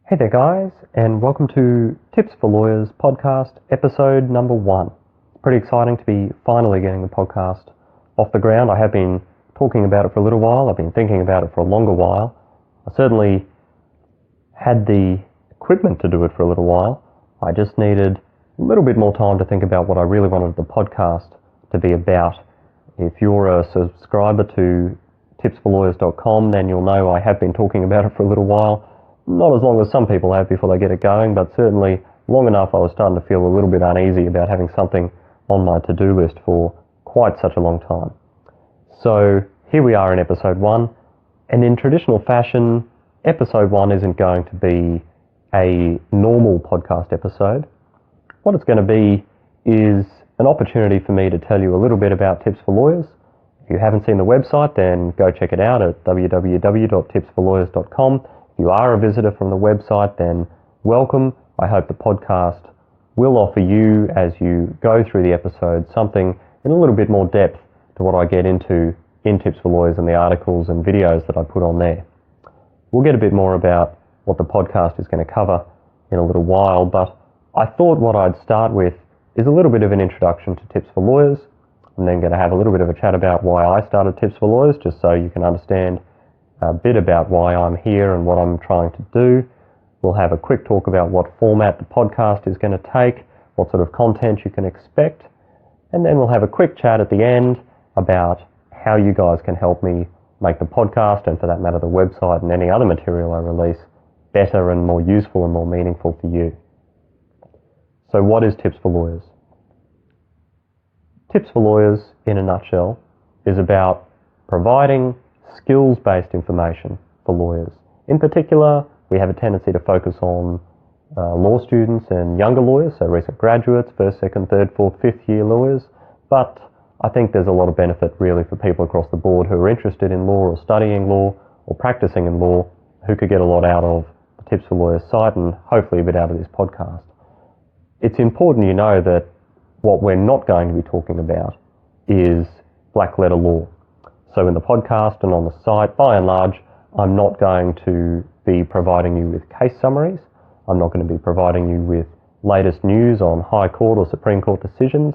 Hey there guys, and welcome to Tips for Lawyers podcast, episode number 1. Pretty exciting to be finally getting the podcast off the ground. I have been talking about it for a little while. I've been thinking about it for a longer while. I certainly had the equipment to do it for a little while. I just needed a little bit more time to think about what I really wanted the podcast to be about. If you're a subscriber to tipsforlawyers.com, then you'll know I have been talking about it for a little while. Not as long as some people have before they get it going, but certainly long enough I was starting to feel a little bit uneasy about having something on my to-do list for quite such a long time. So here we are in episode 1, and in traditional fashion, episode 1 isn't going to be a normal podcast episode. What it's going to be is an opportunity for me to tell you a little bit about Tips for Lawyers. If you haven't seen the website, then go check it out at www.tipsforlawyers.com. If you are a visitor from the website, then welcome. I hope the podcast will offer you, as you go through the episode, something in a little bit more depth to what I get into in Tips for Lawyers and the articles and videos that I put on there. We'll get a bit more about what the podcast is going to cover in a little while, but I thought what I'd start with is a little bit of an introduction to Tips for Lawyers. I'm then going to have a little bit of a chat about why I started Tips for Lawyers, just so you can understand a bit about why I'm here and what I'm trying to do. We'll have a quick talk about what format the podcast is going to take, what sort of content you can expect, and then we'll have a quick chat at the end about how you guys can help me make the podcast, and for that matter the website and any other material I release, better and more useful and more meaningful for you. So what is Tips for Lawyers? Tips for Lawyers, in a nutshell, is about providing skills-based information for lawyers. In particular, we have a tendency to focus on law students and younger lawyers, so recent graduates, first, second, third, fourth, fifth year lawyers, but I think there's a lot of benefit really for people across the board who are interested in law or studying law or practicing in law, who could get a lot out of the Tips for Lawyers site and hopefully a bit out of this podcast. It's important you know that what we're not going to be talking about is black letter law. So in the podcast and on the site, by and large, I'm not going to be providing you with case summaries. I'm not going to be providing you with latest news on High Court or Supreme Court decisions.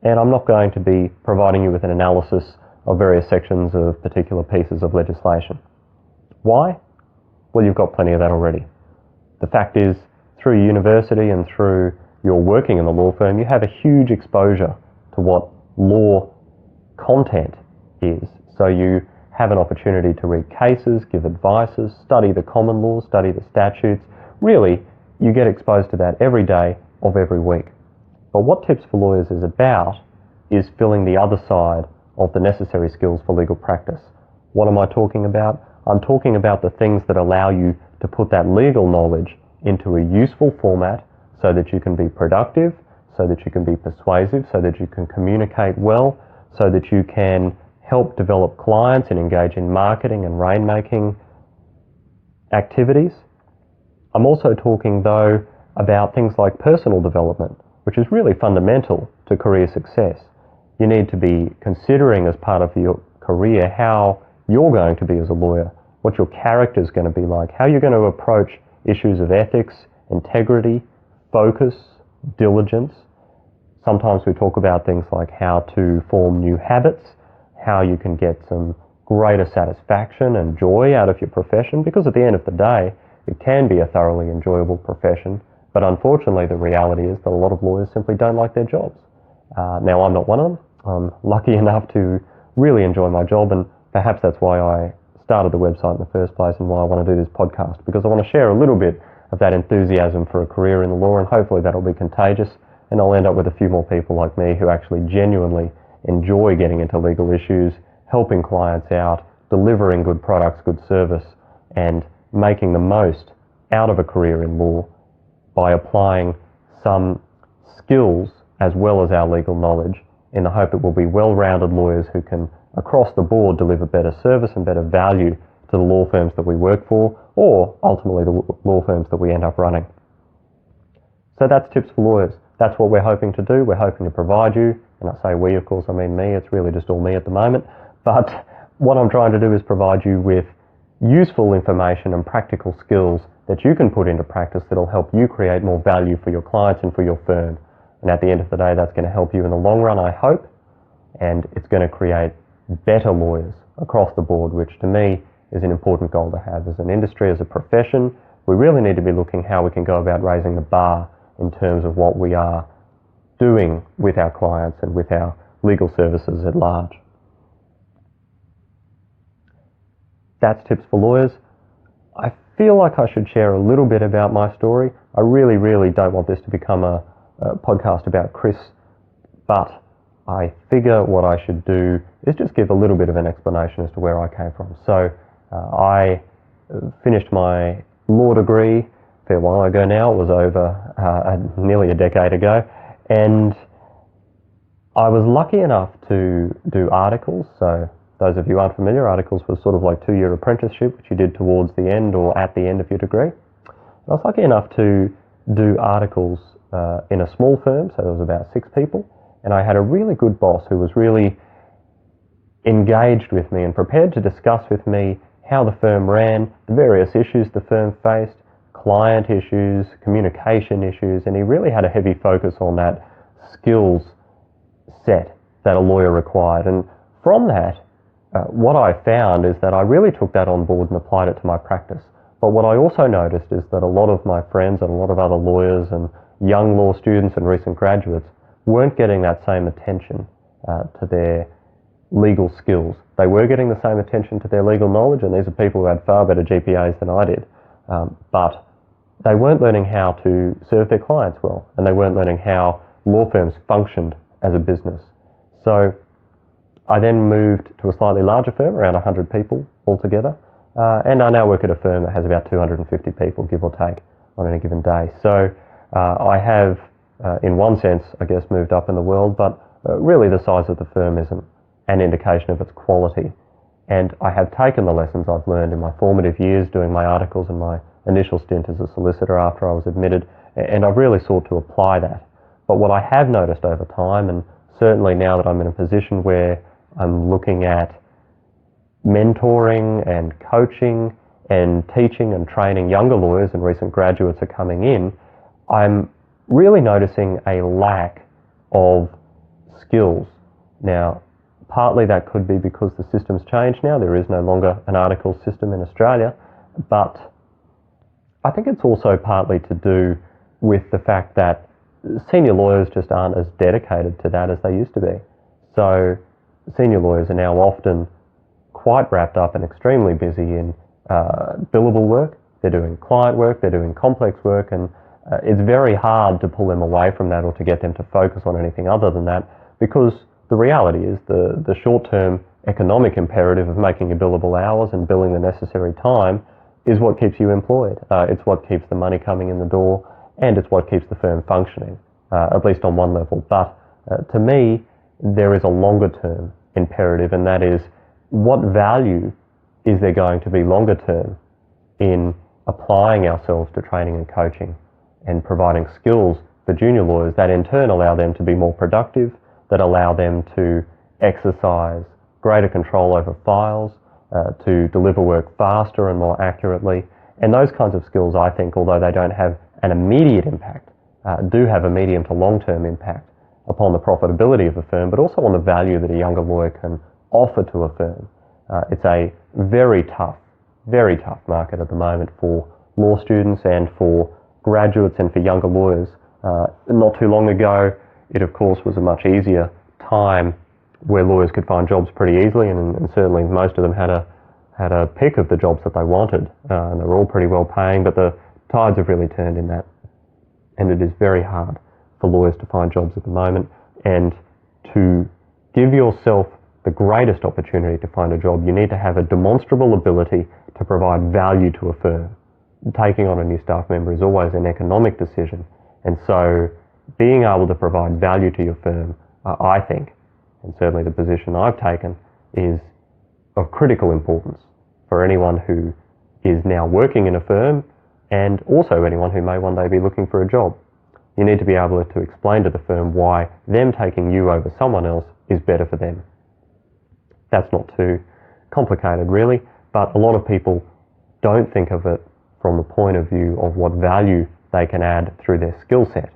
And I'm not going to be providing you with an analysis of various sections of particular pieces of legislation. Why? Well, you've got plenty of that already. The fact is, through university and through your working in the law firm, you have a huge exposure to what law content is. So you have an opportunity to read cases, give advices, study the common law, study the statutes. Really, you get exposed to that every day of every week. But what Tips for Lawyers is about is filling the other side of the necessary skills for legal practice. What am I talking about? I'm talking about the things that allow you to put that legal knowledge into a useful format so that you can be productive, so that you can be persuasive, so that you can communicate well, so that you can help develop clients and engage in marketing and rainmaking activities. I'm also talking, though, about things like personal development, which is really fundamental to career success. You need to be considering as part of your career how you're going to be as a lawyer, what your character is going to be like, how you're going to approach issues of ethics, integrity, focus, diligence. Sometimes we talk about things like how to form new habits, how you can get some greater satisfaction and joy out of your profession, because at the end of the day, it can be a thoroughly enjoyable profession, but unfortunately the reality is that a lot of lawyers simply don't like their jobs. Now, I'm not one of them. I'm lucky enough to really enjoy my job, and perhaps that's why I started the website in the first place and why I want to do this podcast, because I want to share a little bit of that enthusiasm for a career in the law, and hopefully that'll be contagious, and I'll end up with a few more people like me who actually genuinely enjoy getting into legal issues, helping clients out, delivering good products, good service, and making the most out of a career in law by applying some skills as well as our legal knowledge, in the hope that we'll be well-rounded lawyers who can, across the board, deliver better service and better value to the law firms that we work for, or ultimately the law firms that we end up running. So that's Tips for Lawyers. That's what we're hoping to do. We're hoping to provide you, and I say we, of course, I mean me. It's really just all me at the moment. But what I'm trying to do is provide you with useful information and practical skills that you can put into practice that'll help you create more value for your clients and for your firm. And at the end of the day, that's going to help you in the long run, I hope, and it's going to create better lawyers across the board, which to me is an important goal to have. As an industry, as a profession, we really need to be looking how we can go about raising the bar in terms of what we are doing with our clients and with our legal services at large. That's Tips for Lawyers. I feel like I should share a little bit about my story. I really don't want this to become a podcast about Chris, but I figure what I should do is just give a little bit of an explanation as to where I came from. So I finished my law degree a fair while ago now. It was over nearly a decade ago, and I was lucky enough to do articles. So those of you who aren't familiar, articles was sort of like 2-year apprenticeship, which you did towards the end or at the end of your degree. I was lucky enough to do articles in a small firm, so there was about 6 people, and I had a really good boss who was really engaged with me and prepared to discuss with me how the firm ran, the various issues the firm faced, client issues, communication issues, and he really had a heavy focus on that skills set that a lawyer required. And from that, what I found is that I really took that on board and applied it to my practice. But what I also noticed is that a lot of my friends and a lot of other lawyers and young law students and recent graduates weren't getting that same attention to their legal skills. They were getting the same attention to their legal knowledge, and these are people who had far better GPAs than I did. But they weren't learning how to serve their clients well, and they weren't learning how law firms functioned as a business. So I then moved to a slightly larger firm, around 100 people altogether, and I now work at a firm that has about 250 people, give or take, on any given day. So I have, in one sense, I guess, moved up in the world, but really the size of the firm isn't an indication of its quality. And I have taken the lessons I've learned in my formative years doing my articles and my initial stint as a solicitor after I was admitted, and I've really sought to apply that. But what I have noticed over time, and certainly now that I'm in a position where I'm looking at mentoring and coaching and teaching and training younger lawyers, and recent graduates are coming in, I'm really noticing a lack of skills. Now, partly that could be because the system's changed now. There is no longer an articles system in Australia, but I think it's also partly to do with the fact that senior lawyers just aren't as dedicated to that as they used to be. So senior lawyers are now often quite wrapped up and extremely busy in billable work. They're doing client work, they're doing complex work, and it's very hard to pull them away from that or to get them to focus on anything other than that, because the reality is the short-term economic imperative of making your billable hours and billing the necessary time is what keeps you employed. It's what keeps the money coming in the door, and it's what keeps the firm functioning, at least on one level. But to me, there is a longer-term imperative, and that is, what value is there going to be longer-term in applying ourselves to training and coaching and providing skills for junior lawyers that in turn allow them to be more productive, that allow them to exercise greater control over files, to deliver work faster and more accurately. And those kinds of skills, I think, although they don't have an immediate impact, do have a medium to long-term impact upon the profitability of a firm, but also on the value that a younger lawyer can offer to a firm. It's a very tough market at the moment for law students and for graduates and for younger lawyers. Not too long ago, it of course was a much easier time where lawyers could find jobs pretty easily, and certainly most of them had a pick of the jobs that they wanted, and they were all pretty well paying, but the tides have really turned in that, and it is very hard for lawyers to find jobs at the moment. And to give yourself the greatest opportunity to find a job, you need to have a demonstrable ability to provide value to a firm. Taking on a new staff member is always an economic decision, and so being able to provide value to your firm, I think, and certainly the position I've taken, is of critical importance for anyone who is now working in a firm, and also anyone who may one day be looking for a job. You need to be able to explain to the firm why them taking you over someone else is better for them. That's not too complicated really, but a lot of people don't think of it from the point of view of what value they can add through their skill set.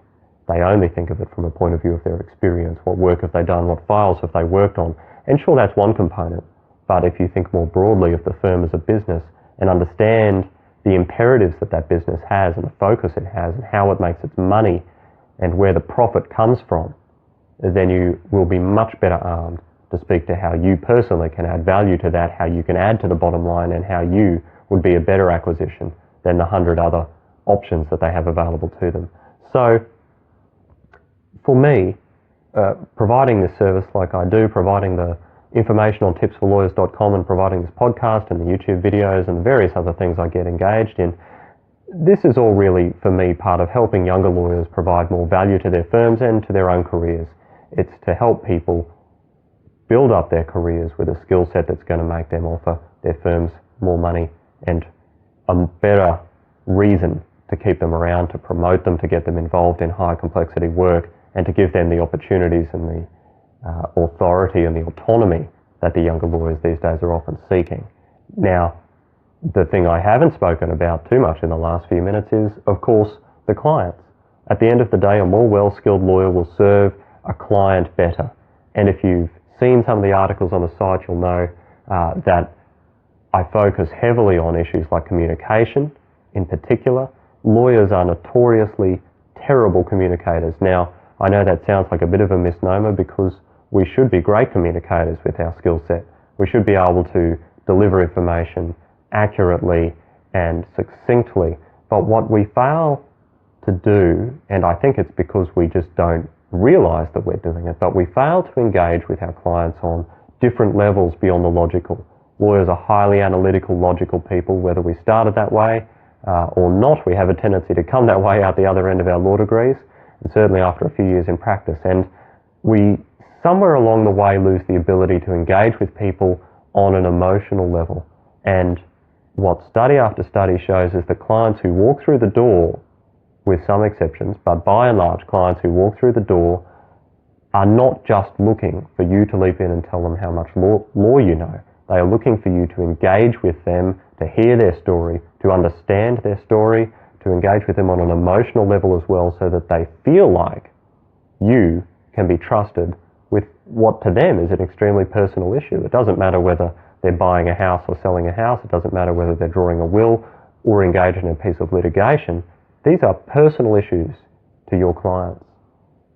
They only think of it from a point of view of their experience. What work have they done? What files have they worked on? And sure, that's one component. But if you think more broadly of the firm as a business and understand the imperatives that that business has and the focus it has and how it makes its money and where the profit comes from, then you will be much better armed to speak to how you personally can add value to that, how you can add to the bottom line, and how you would be a better acquisition than the 100 other options that they have available to them. So for me, providing this service like I do, providing the information on tipsforlawyers.com and providing this podcast and the YouTube videos and the various other things I get engaged in, this is all really, for me, part of helping younger lawyers provide more value to their firms and to their own careers. It's to help people build up their careers with a skill set that's going to make them offer their firms more money and a better reason to keep them around, to promote them, to get them involved in high complexity work, and to give them the opportunities and the authority and the autonomy that the younger lawyers these days are often seeking. Now, the thing I haven't spoken about too much in the last few minutes is, of course, the clients. At the end of the day, a more well-skilled lawyer will serve a client better. And if you've seen some of the articles on the site, you'll know that I focus heavily on issues like communication in particular. Lawyers are notoriously terrible communicators. Now, I know that sounds like a bit of a misnomer because we should be great communicators with our skill set. We should be able to deliver information accurately and succinctly. But what we fail to do, and I think it's because we just don't realize that we're doing it, but we fail to engage with our clients on different levels beyond the logical. Lawyers are highly analytical, logical people. Whether we started that way or not, we have a tendency to come that way out the other end of our law degrees, and certainly after a few years in practice. And we somewhere along the way lose the ability to engage with people on an emotional level. And what study after study shows is that clients who walk through the door, with some exceptions, but by and large, clients who walk through the door are not just looking for you to leap in and tell them how much law you know. They are looking for you to engage with them, to hear their story, to understand their story, to engage with them on an emotional level as well, so that they feel like you can be trusted with what to them is an extremely personal issue. It doesn't matter whether they're buying a house or selling a house. It doesn't matter whether they're drawing a will or engaged in a piece of litigation. These are personal issues to your clients.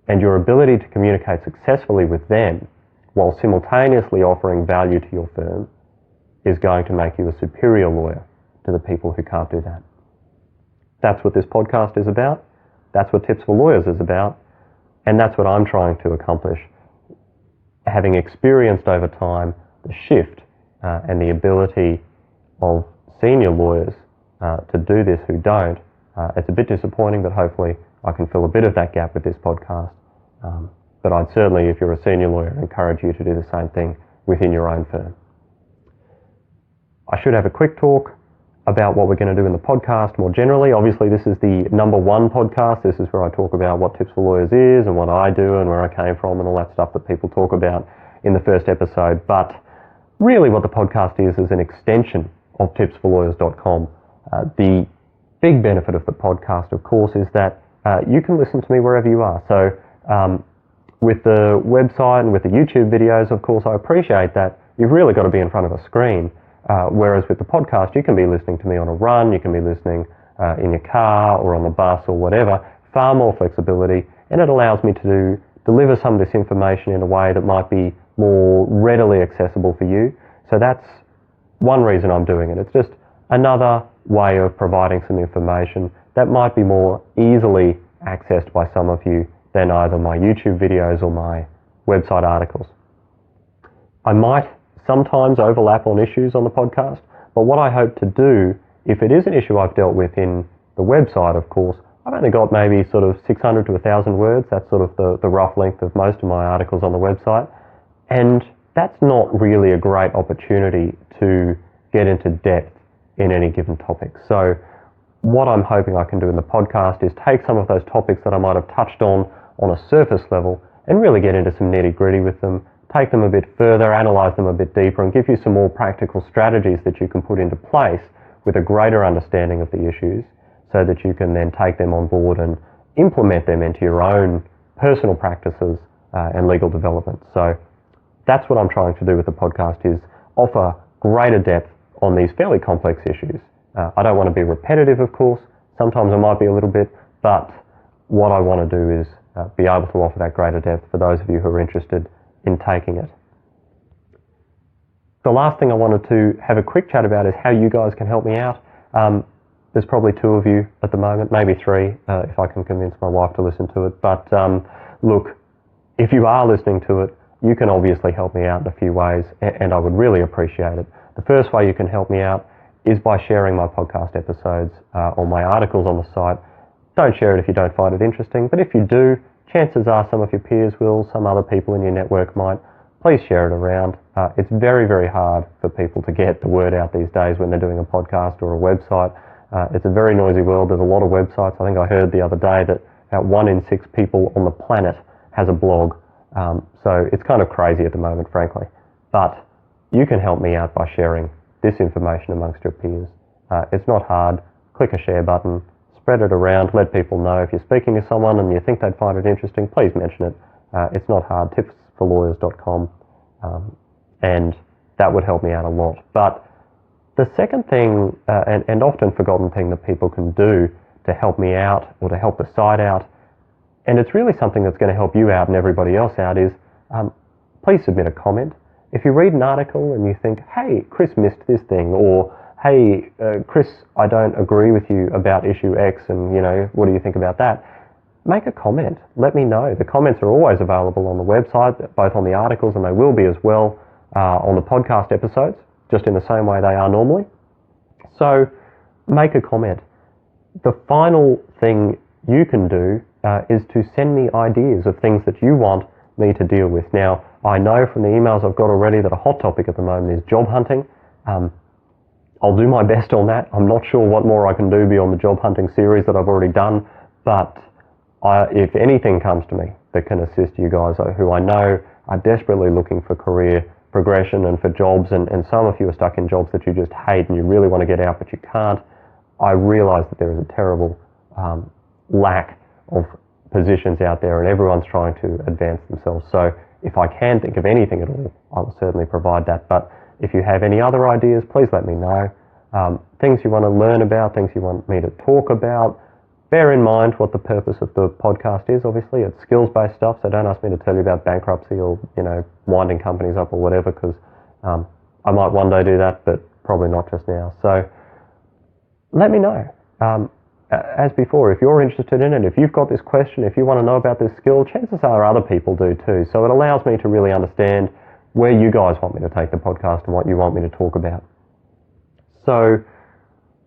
And your ability to communicate successfully with them while simultaneously offering value to your firm is going to make you a superior lawyer to the people who can't do that. That's what this podcast is about. That's what Tips for Lawyers is about. And that's what I'm trying to accomplish. Having experienced over time the shift and the ability of senior lawyers to do this who don't, it's a bit disappointing, but hopefully I can fill a bit of that gap with this podcast. But I'd certainly, if you're a senior lawyer, encourage you to do the same thing within your own firm. I should have a quick talk about what we're going to do in the podcast more generally. Obviously, this is the number one podcast. This is where I talk about what Tips for Lawyers is and what I do and where I came from and all that stuff that people talk about in the first episode. But really what the podcast is an extension of tipsforlawyers.com. The big benefit of the podcast, of course, is that you can listen to me wherever you are. So with the website and with the YouTube videos, of course, I appreciate that you've really got to be in front of a screen. Whereas with the podcast, you can be listening to me on a run, you can be listening in your car or on the bus or whatever. Far more flexibility, and it allows me to deliver some of this information in a way that might be more readily accessible for you. So that's one reason I'm doing it. It's just another way of providing some information that might be more easily accessed by some of you than either my YouTube videos or my website articles. I might sometimes overlap on issues on the podcast, but what I hope to do, if it is an issue I've dealt with in the website, of course, I've only got maybe sort of 600 to 1,000 words. That's sort of the rough length of most of my articles on the website. And that's not really a great opportunity to get into depth in any given topic. So what I'm hoping I can do in the podcast is take some of those topics that I might have touched on a surface level and really get into some nitty-gritty with them, take them a bit further, analyze them a bit deeper, and give you some more practical strategies that you can put into place with a greater understanding of the issues so that you can then take them on board and implement them into your own personal practices and legal development. So that's what I'm trying to do with the podcast, is offer greater depth on these fairly complex issues. I don't want to be repetitive, of course. Sometimes I might be a little bit, but what I want to do is be able to offer that greater depth for those of you who are interested in taking it. The last thing I wanted to have a quick chat about is how you guys can help me out. There's probably 2 of you at the moment, maybe 3, if I can convince my wife to listen to it. But look, if you are listening to it, you can obviously help me out in a few ways, and I would really appreciate it. The first way you can help me out is by sharing my podcast episodes or my articles on the site. Don't share it if you don't find it interesting, but if you do, chances are some of your peers will, some other people in your network might. Please share it around. It's very, very hard for people to get the word out these days when they're doing a podcast or a website. It's a very noisy world. There's a lot of websites. I think I heard the other day that about 1 in 6 people on the planet has a blog. So it's kind of crazy at the moment, frankly. But you can help me out by sharing this information amongst your peers. It's not hard. Click a share button, spread it around, let people know. If you're speaking to someone and you think they'd find it interesting, please mention it. It's not hard. tipsforlawyers.com, and that would help me out a lot. But the second thing, and often forgotten thing that people can do to help me out or to help the site out, and it's really something that's going to help you out and everybody else out, is please submit a comment. If you read an article and you think, hey, Chris missed this thing, or hey, Chris, I don't agree with you about issue X, and what do you think about that? Make a comment. Let me know. The comments are always available on the website, both on the articles, and they will be as well on the podcast episodes, just in the same way they are normally. So make a comment. The final thing you can do is to send me ideas of things that you want me to deal with. Now, I know from the emails I've got already that a hot topic at the moment is job hunting. I'll do my best on that. I'm not sure what more I can do beyond the job hunting series that I've already done, but if anything comes to me that can assist you guys who I know are desperately looking for career progression and for jobs, and some of you are stuck in jobs that you just hate and you really want to get out but you can't, I realise that there is a terrible lack of positions out there and everyone's trying to advance themselves. So if I can think of anything at all, I will certainly provide that. But if you have any other ideas, please let me know. Things you want to learn about, things you want me to talk about. Bear in mind what the purpose of the podcast is. Obviously, it's skills-based stuff, so don't ask me to tell you about bankruptcy or, winding companies up or whatever, because I might one day do that, but probably not just now. So let me know. As before, if you're interested in it, if you've got this question, if you want to know about this skill, chances are other people do too. So it allows me to really understand where you guys want me to take the podcast and what you want me to talk about. So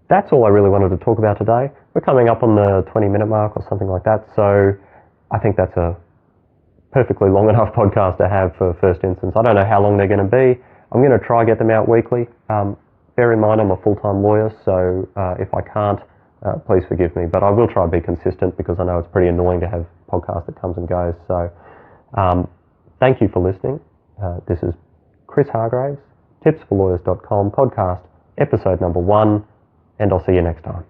that's all I really wanted to talk about today. We're coming up on the 20-minute mark or something like that, so I think that's a perfectly long enough podcast to have for first instance. I don't know how long they're going to be. I'm going to try get them out weekly. Bear in mind I'm a full-time lawyer, so if I can't, please forgive me, but I will try to be consistent because I know it's pretty annoying to have a podcast that comes and goes. So thank you for listening. This is Chris Hargreaves, tipsforlawyers.com podcast, episode number 1, and I'll see you next time.